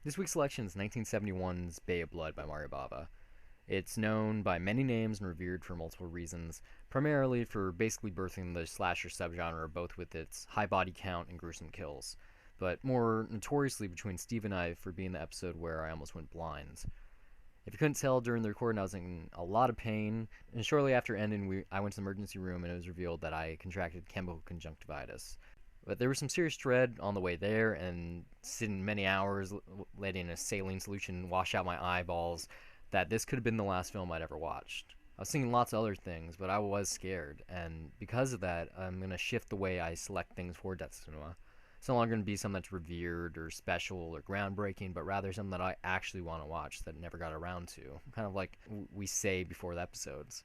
This week's selection is 1971's Bay of Blood by Mario Bava. It's known by many names and revered for multiple reasons, primarily for basically birthing the slasher subgenre both with its high body count and gruesome kills, but more notoriously between Steve and I for being the episode where I almost went blind. If you couldn't tell during the recording, I was in a lot of pain, and shortly after ending, I went to the emergency room and it was revealed that I contracted chemical conjunctivitis. But there was some serious dread on the way there, and sitting many hours letting a saline solution wash out my eyeballs, that this could have been the last film I'd ever watched. I was thinking lots of other things, but I was scared, and because of that, I'm going to shift the way I select things for Death Cinema. It's no longer going to be something that's revered or special or groundbreaking, but rather something that I actually want to watch that never got around to. Kind of like we say before the episodes.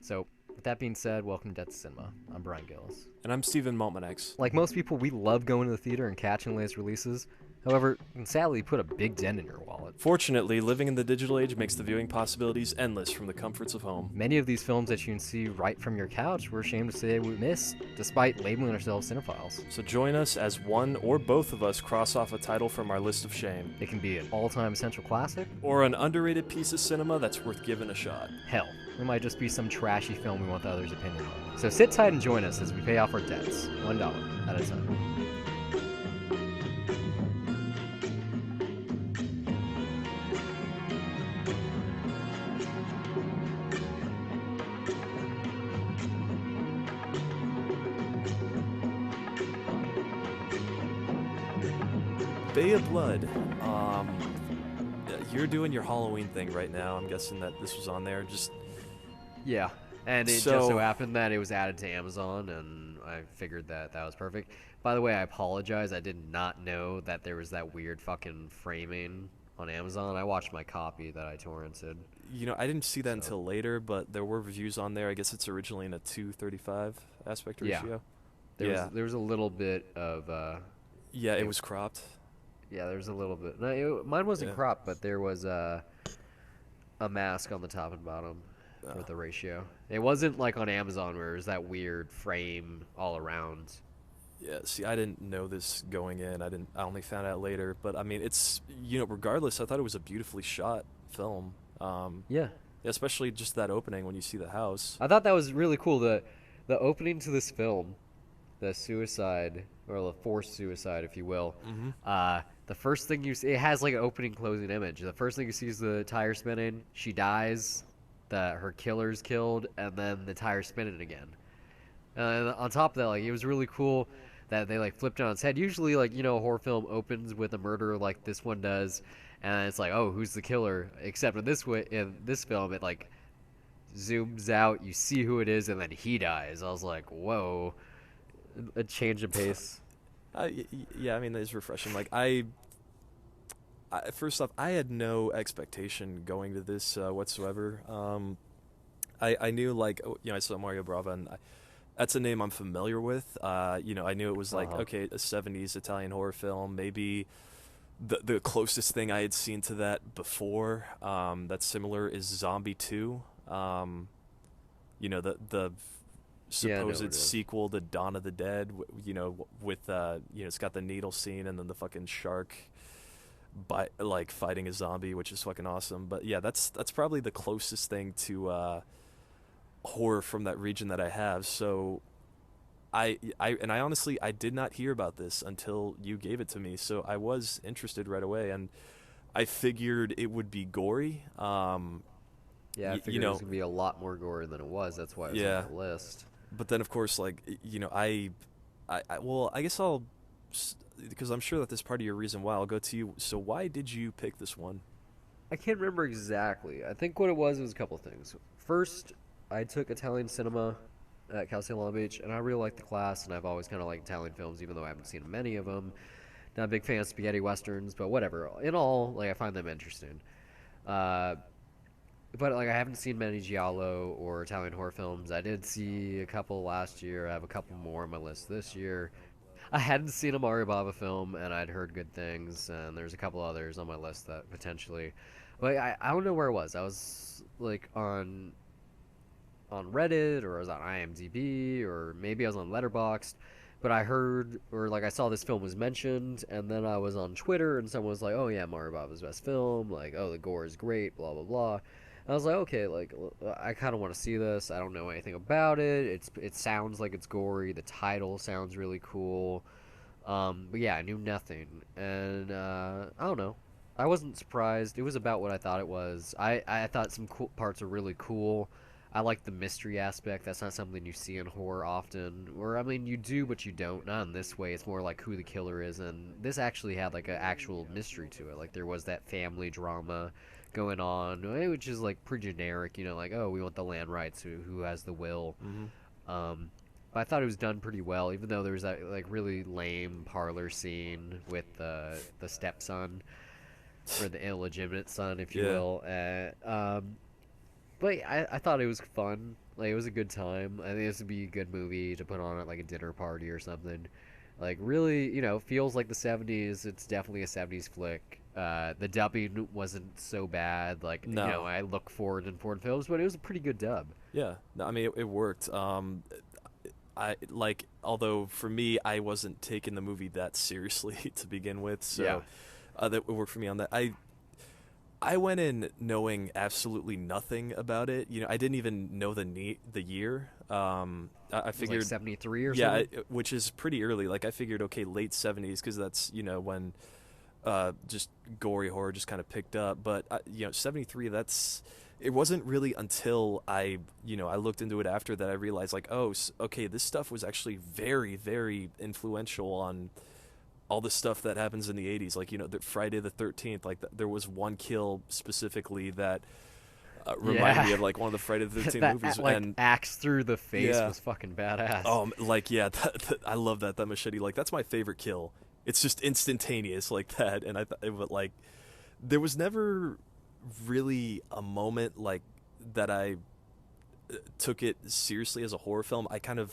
So, with that being said, welcome to Death Cinema. I'm Brian Gillis. And I'm Steven Maltmanex. Like most people, we love going to the theater and catching the latest releases. However, sadly, put a big dent in your wallet. Fortunately, living in the digital age makes the viewing possibilities endless from the comforts of home. Many of these films that you can see right from your couch, we're ashamed to say we miss, despite labeling ourselves cinephiles. So join us as one or both of us cross off a title from our list of shame. It can be an all-time essential classic, or an underrated piece of cinema that's worth giving a shot. Hell, it might just be some trashy film we want the others' opinion on. So sit tight and join us as we pay off our debts, $1 at a time. Bay of Blood. You're doing your Halloween thing right now. I'm guessing that this was on there. Yeah, and it just so happened that it was added to Amazon, and I figured that was perfect. By the way, I apologize. I did not know that there was that weird fucking framing on Amazon. I watched my copy that I torrented. You know, I didn't see that until later, but there were reviews on there. I guess it's originally in a 2:35 aspect ratio. There was a little bit of... it was cropped. Yeah, there's a little bit. No, mine wasn't cropped, but there was a mask on the top and bottom with the ratio. It wasn't like on Amazon where there's that weird frame all around. Yeah, see, I didn't know this going in. I only found out later. But I mean, it's, regardless, I thought it was a beautifully shot film. Yeah. Especially just that opening when you see the house. I thought that was really cool. The opening to this film, the suicide, or the forced suicide, if you will. Mm-hmm. The first thing you see, it has like an opening closing image. The first thing you see is the tire spinning. She dies. Her killer's killed, and then the tire spinning again. And on top of that, like, it was really cool that they like flipped it on its head. Usually, like, a horror film opens with a murder like this one does, and it's like, oh, who's the killer? Except in this film, it like zooms out, you see who it is, and then he dies. I was like, whoa, a change of pace. Yeah, I mean, it's refreshing. Like, first off, I had no expectation going to this whatsoever. I knew, like, I saw Mario Bava, and that's a name I'm familiar with. I knew it was like, okay, a 70s Italian horror film, maybe the closest thing I had seen to that before that's similar is Zombie 2. The supposed sequel to Dawn of the Dead, with it's got the needle scene and then the fucking shark fighting a zombie, which is fucking awesome. But yeah, that's probably the closest thing to horror from that region that I have. So I honestly, I did not hear about this until you gave it to me, so I was interested right away, and I figured it would be gory. I figured it was gonna be a lot more gory than it was. That's why it was on the list. But then, of course, like, I guess I'll, because I'm sure that this is part of your reason why, I'll go to you. So why did you pick this one? I can't remember exactly. I think what it was a couple things. First, I took Italian cinema at Cal State Long Beach, and I really liked the class, and I've always kind of liked Italian films, even though I haven't seen many of them. Not a big fan of spaghetti westerns, but whatever. In all, like, I find them interesting. But, like, I haven't seen many giallo or Italian horror films. I did see a couple last year. I have a couple more on my list this year. I hadn't seen a Mario Bava film, and I'd heard good things, and there's a couple others on my list that potentially... But I don't know where it was. I was, like, on Reddit, or I was on IMDb, or maybe I was on Letterboxd. but I heard, or like I saw this film was mentioned, and then I was on Twitter, and someone was like, "Oh yeah, Mario Bava's best film." Like, "Oh, the gore is great." Blah blah blah. I was like, okay, like I kind of want to see this. I don't know anything about it. It sounds like it's gory. The title sounds really cool. But yeah, I knew nothing, and I don't know. I wasn't surprised. It was about what I thought it was. I thought some cool parts are really cool. I like the mystery aspect. That's not something you see in horror often. Or I mean, you do, but you don't. Not in this way. It's more like who the killer is, and this actually had like an actual mystery to it. Like there was that family drama going on, which is like pretty generic. You know, like oh, we want the land rights. Who has the will? Hmm. Um, but I thought it was done pretty well, even though there was that like really lame parlor scene with the stepson, or the illegitimate son, if you Yeah. will. But I thought it was fun. Like it was a good time. I think this would be a good movie to put on at like a dinner party or something. Like really, feels like the '70s. It's definitely a '70s flick. The dubbing wasn't so bad. Like No. I look forward in foreign films, but it was a pretty good dub. Yeah. No, I mean, it worked. I like, although for me, I wasn't taking the movie that seriously to begin with, Yeah. so that worked for me on that. I went in knowing absolutely nothing about it. I didn't even know the year. I It was like figured, '73 or yeah, something. which is pretty early. Like I figured, okay, late '70s, because that's when just gory horror just kind of picked up. But '73, that's it wasn't really until I looked into it after that I realized like, oh, okay, this stuff was actually very, very influential on all the stuff that happens in the '80s. Like the Friday the 13th, like there was one kill specifically that reminded Yeah. me of like one of the Friday the 13th That movies, like and axe through the face yeah. was fucking badass. Like yeah, I love that machete. Like that's my favorite kill. It's just instantaneous like that, and I thought it would like there was never really a moment like that I took it seriously as a horror film.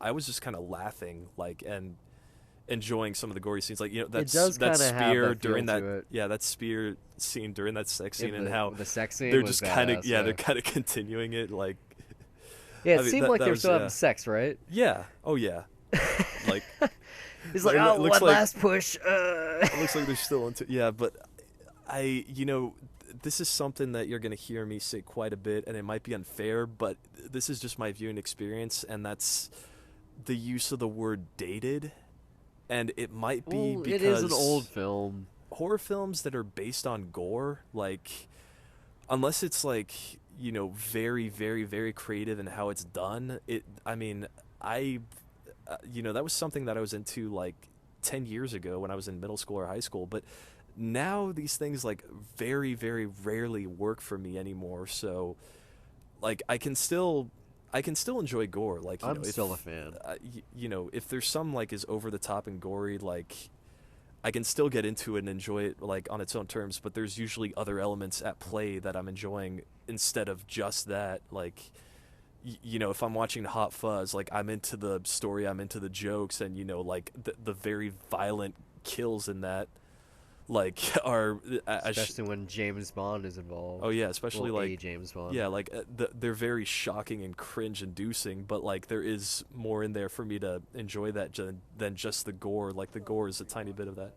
I was just kind of laughing like and enjoying some of the gory scenes, like It does that kind of have spear that feel during that to it. yeah that spear scene during that sex scene, and The how the sex scene they're was just kind of badass. yeah they're kind of continuing it like Yeah, I it mean seemed that like that they were was still having yeah sex, right? yeah oh yeah like He's like, it oh, looks one like last push. it looks like they're still into yeah, but this is something that you're going to hear me say quite a bit, and it might be unfair, but this is just my viewing experience, and that's the use of the word dated. And it might be Well, because it is an old film. horror films that are based on gore, like, unless it's like, very, very, very creative in how it's done, that was something that I was into like 10 years ago when I was in middle school or high school, but now these things like very, very rarely work for me anymore. So like I can still enjoy gore. Like I'm still a fan. if there's some like is over the top and gory, like I can still get into it and enjoy it like on its own terms. But there's usually other elements at play that I'm enjoying instead of just that. Like if I'm watching Hot Fuzz, like I'm into the story, I'm into the jokes, and like the very violent kills in that like are Especially when James Bond is involved. oh yeah, especially Well, a like James Bond. yeah, like they're very shocking and cringe-inducing, but like there is more in there for me to enjoy that than just the gore. Like the gore is a tiny bit of that.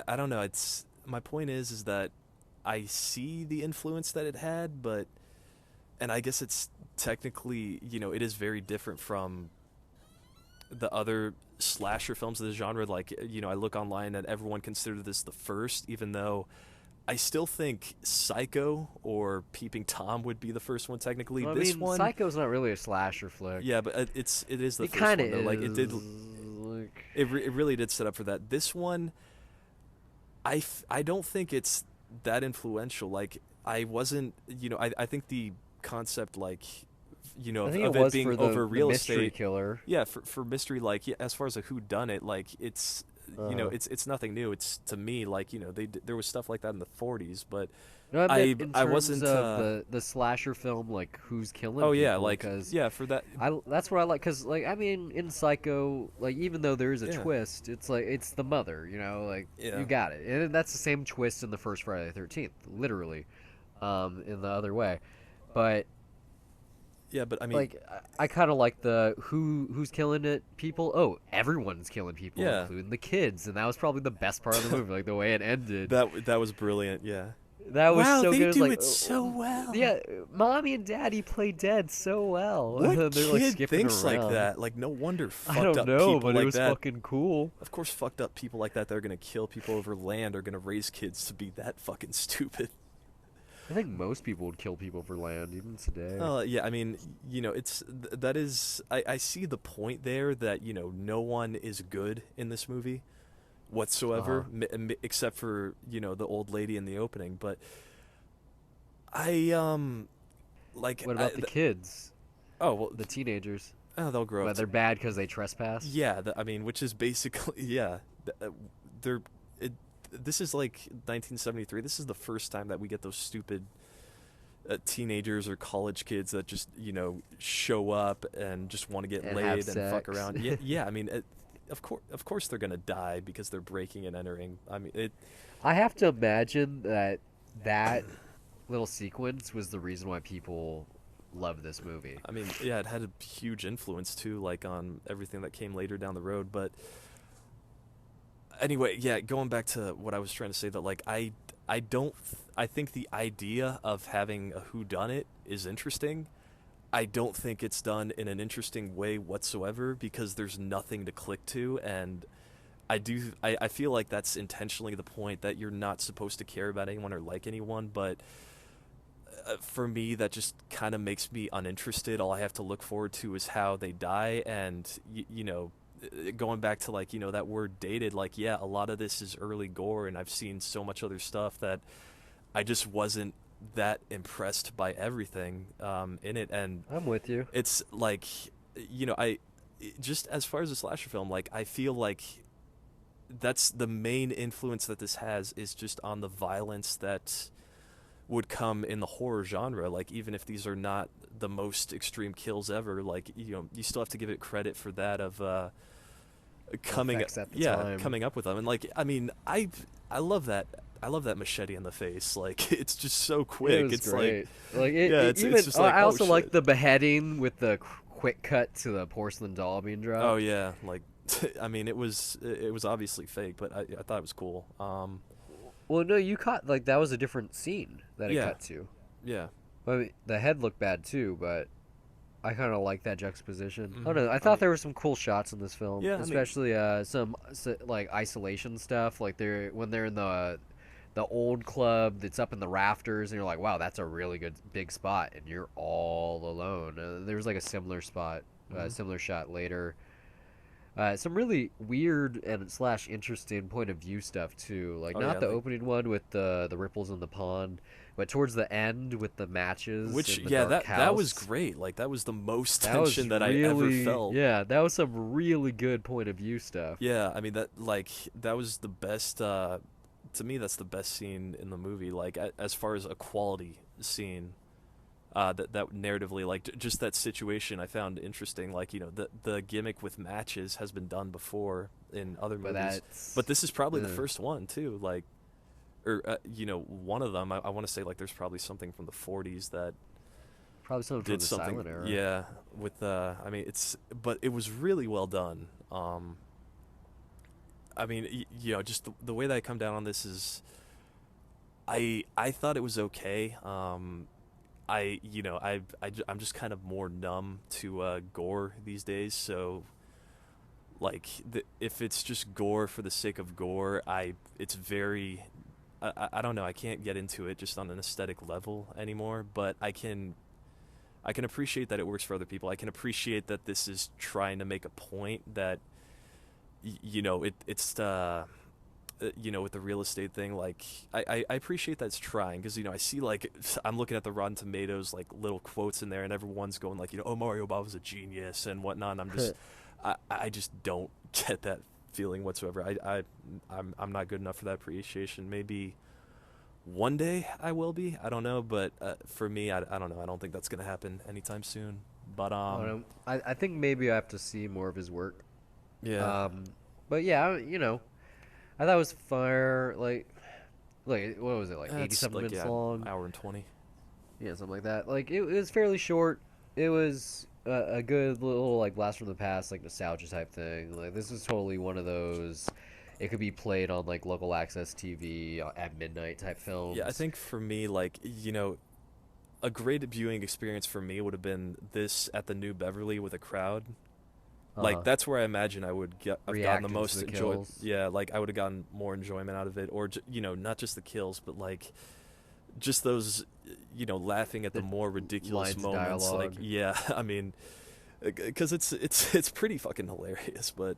I don't know. It's my point is that I see the influence that it had, and I guess it's technically it is very different from the other slasher films of the genre. Like I look online and everyone considered this the first, even though I still think Psycho or Peeping Tom would be the first one technically. Well, I This mean, one, Psycho's not really a slasher flick. yeah, but it is the It first kind one of though. is. Like it did, Like, it really did set up for that. This one, I don't think it's that influential. Like I wasn't, I think the concept like I think of it it was being for the, over the real mystery estate. killer. Yeah, for mystery, like as far as a who done it, like it's Uh-huh. it's nothing new. It's to me like there was stuff like that in the '40s, but No, I meant in I terms wasn't. of the slasher film, like who's killing Oh yeah, people, like because yeah for that. that's what I like. Because like I mean, in Psycho, like even though there is a Yeah. twist, it's like it's the mother, like Yeah. you got it, and that's the same twist in the first Friday the 13th, literally, in the other way, but Yeah, but I mean, Like I kind of like the who's killing it people. Oh, everyone's killing people, yeah, including the kids, and that was probably the best part of the movie. Like the way it ended, that was brilliant. Yeah. that was Wow, so they good. It was do like, it so well. yeah, mommy and daddy play dead so well. What And they're like kid skipping thinks like around. that? Like, no wonder I fucked don't up know, people but like it was that. fucking cool. Of course, fucked up people like that, they're gonna kill people over land, are gonna raise kids to be that fucking stupid. I think most people would kill people for land, even today. Yeah, I mean, that is, I see the point there that, no one is good in this movie whatsoever, except for, the old lady in the opening. But like, What about the kids, oh, well, the teenagers? they'll grow Well, up. they're bad because they trespass. Yeah, I mean, which is basically, yeah, they're, this is like 1973. This is the first time that we get those stupid teenagers or college kids that just, show up and just want to get And laid have and fuck sex. around. Yeah, I mean, of course they're gonna die because they're breaking and entering. I mean, I have to imagine that little sequence was the reason why people love this movie. I mean, yeah, it had a huge influence too, like on everything that came later down the road. But anyway, yeah, going back to what I was trying to say, that like I think the idea of having a whodunit is interesting. I don't think it's done in an interesting way whatsoever because there's nothing to click to, and I feel like that's intentionally the point, that you're not supposed to care about anyone or like anyone, but for me that just kind of makes me uninterested. All I have to look forward to is how they die, and going back to like, that word dated, like, yeah, a lot of this is early gore, and I've seen so much other stuff that I just wasn't that impressed by everything in it. And I'm with you. it's like, I just, as far as a slasher film, like, I feel like that's the main influence that this has, is just on the violence that would come in the horror genre. Like, even if these are not the most extreme kills ever, like, you still have to give it credit for that, of coming up with them. And like, I mean, I love that. I love that machete in the face. Like, it's just so quick. It was it's great. like, It's it's just like, I oh, also like shit. the beheading with the quick cut to the porcelain doll being dropped. Oh yeah, like, I mean, it was obviously fake, but I thought it was cool. Well, no, you caught, like, that was a different scene that it Yeah. cut to. Yeah. I mean, the head looked bad too, but I kind of like that juxtaposition. I don't Mhm. know. I thought there were some cool shots in this film, Yeah, I mean- especially some like isolation stuff. Like when they're in the old club that's up in the rafters, and you're like, wow, that's a really good big spot, and you're all alone. There was like a similar spot, Mhm. similar shot later. Some really weird and / interesting point of view stuff too. Like, Oh, not yeah, the like- opening one with the ripples in the pond, but towards the end with the matches. Which, in the yeah, dark that was house. great. Like, that was the most That was tension that I ever really- felt. Yeah, that was some really good point of view stuff. Yeah, I mean, that was the best. To me, that's the best scene in the movie. Like, as far as a quality scene, that narratively, like, just that situation, I found interesting. Like, the gimmick with matches has been done before in other But movies, that's but this is probably the yeah. first one too. Like, or one of them. I want to say, like, there's probably something from the 40s that probably something from did the something. silent era. Yeah, with I mean, but it was really well done. I mean, just the way that I come down on this is, I thought it was okay. I'm just kind of more numb to gore these days. So, like, if it's just gore for the sake of gore, it's very, I don't know. I can't get into it just on an aesthetic level anymore. But I can appreciate that it works for other people. I can appreciate that this is trying to make a point that, it's with the real estate thing. Like, I appreciate that it's trying, because I see, like, I'm looking at the Rotten Tomatoes, like, little quotes in there, and everyone's going like, oh, Mario Bava's a genius and whatnot. And I'm just I just don't get that feeling whatsoever. I'm not good enough for that appreciation. Maybe one day I will be. I don't know, but for me, I don't know. I don't think that's gonna happen anytime soon. But I don't know. I think maybe I have to see more of his work. yeah. But yeah, I thought it was fire. Like, what was it, like It's 87 like, minutes yeah, long? hour and 20. Yeah, something like that. Like, it was fairly short. it was a good little like blast from the past, like nostalgia type thing. Like this is totally one of those. It could be played on like local access TV at midnight type Yeah, I films. think for me, like, a great viewing experience for me would have been this at the New Beverly with a crowd. Like Uh, that's where I imagine I've gotten the Reacting to most the enjoy. kills. Yeah, like I would have gotten more enjoyment out of it, or not just the kills, but like just those, laughing at the The more ridiculous lines of moments. Like, dialogue. yeah, I mean, because it's pretty fucking hilarious. But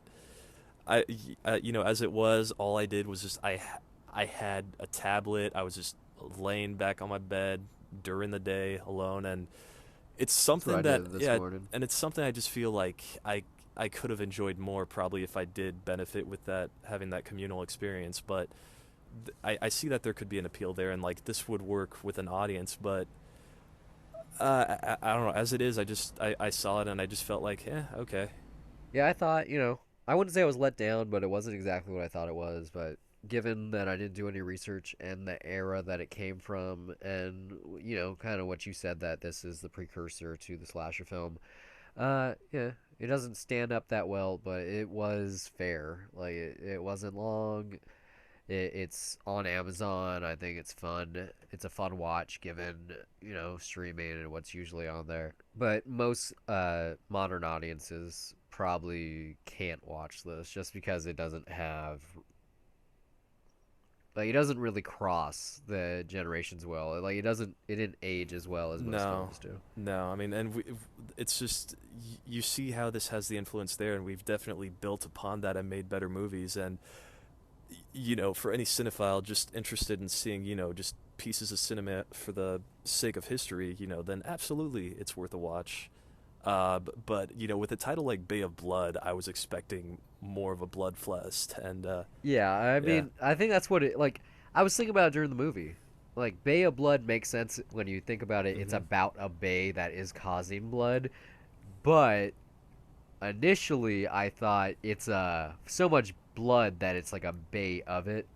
as it was, all I did was just I had a tablet. I was just laying back on my bed during the day alone, and it's That's what something I that, did this yeah, morning. and it's something I just feel like I could have enjoyed more probably if I did benefit with that having that communal experience. But I see that there could be an appeal there, and like this would work with an audience. But I don't know. As it is, I saw it and I just felt like, okay. Yeah, I thought, I wouldn't say I was let down, but it wasn't exactly what I thought it was. But given that I didn't do any research and the era that it came from, and, kind of what you said, that this is the precursor to the slasher film, yeah, it doesn't stand up that well, but it was fair. Like, it wasn't long. It's on Amazon. I think it's fun. It's a fun watch given, streaming and what's usually on there. But most modern audiences probably can't watch this just because it doesn't have like it doesn't really cross the generations well. Like it didn't age as well as most No, films do. no. I mean, and it's just you see how this has the influence there, and we've definitely built upon that and made better movies. And for any cinephile just interested in seeing, just pieces of cinema for the sake of history, then absolutely it's worth a watch. But with a title like Bay of Blood, I was expecting more of a bloodfest, and Yeah, I yeah, mean, I think that's what it like. I was thinking about it during the movie. Like Bay of Blood makes sense when you think about it. It's hmm about a bay that is causing blood, but initially I thought it's so much blood that it's like a bay of it.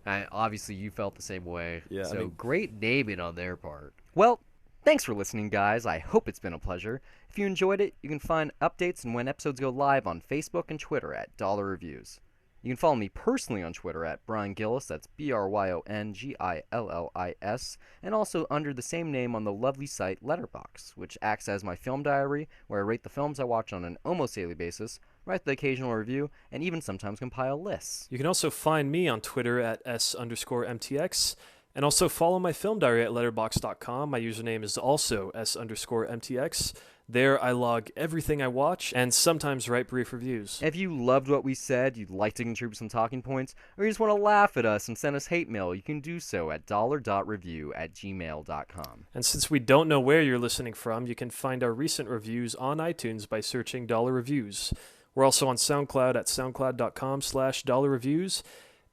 And obviously you felt the same way. yeah. I So mean, great naming on their part. Well, thanks for listening, guys. I hope it's been a pleasure. If you enjoyed it, you can find updates and when episodes go live on Facebook and Twitter at Dollar Reviews. You can follow me personally on Twitter at Brian Gillis, that's BryonGillis, and also under the same name on the lovely site Letterboxd, which acts as my film diary, where I rate the films I watch on an almost daily basis, write the occasional review, and even sometimes compile lists. you can also find me on Twitter at s_mtx, and also follow my film diary at letterbox.com. My username is also s_mtx. There I log everything I watch and sometimes write brief reviews. If you loved what we said, you'd like to contribute some talking points, or you just want to laugh at us and send us hate mail, you can do so at dollar.review@gmail.com. And since we don't know where you're listening from, you can find our recent reviews on iTunes by searching Dollar Reviews. We're also on SoundCloud at soundcloud.com/Dollar Reviews.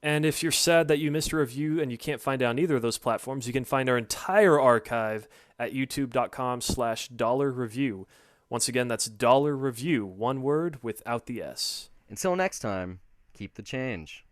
And if you're sad that you missed a review and you can't find it on either of those platforms, you can find our entire archive at youtube.com/Dollar Review. Once again, that's Dollar Review, one word without the S. Until next time, keep the change.